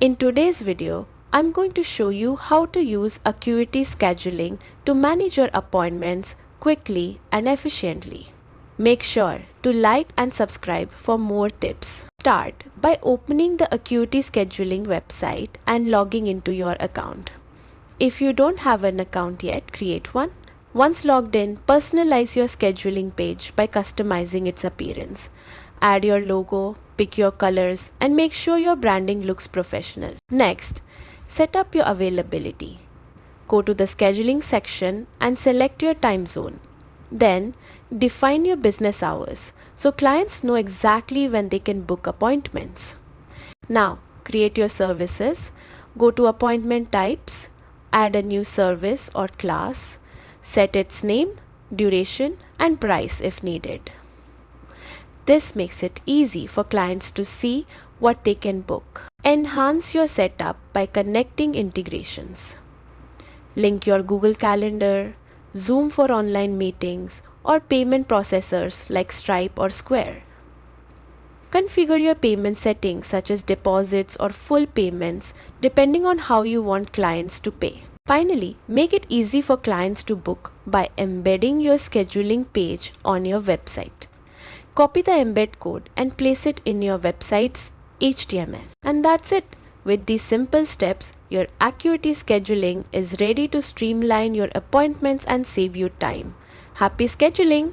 In today's video, I'm going to show you how to use Acuity Scheduling to manage your appointments quickly and efficiently. Make sure to like and subscribe for more tips. Start by opening the Acuity Scheduling website and logging into your account. If you don't have an account yet, create one. Once logged in, personalize your scheduling page by customizing its appearance. Add your logo, pick your colors, and make sure your branding looks professional. Next, set up your availability. Go to the scheduling section and select your time zone. Then, define your business hours so clients know exactly when they can book appointments. Now, create your services. Go to appointment types, add a new service or class, set its name, duration, and price if needed. This makes it easy for clients to see what they can book. Enhance your setup by connecting integrations. Link your Google Calendar, Zoom for online meetings, or payment processors like Stripe or Square. Configure your payment settings such as deposits or full payments depending on how you want clients to pay. Finally, make it easy for clients to book by embedding your scheduling page on your website. Copy the embed code and place it in your website's HTML. And that's it. With these simple steps, your Acuity Scheduling is ready to streamline your appointments and save you time. Happy scheduling!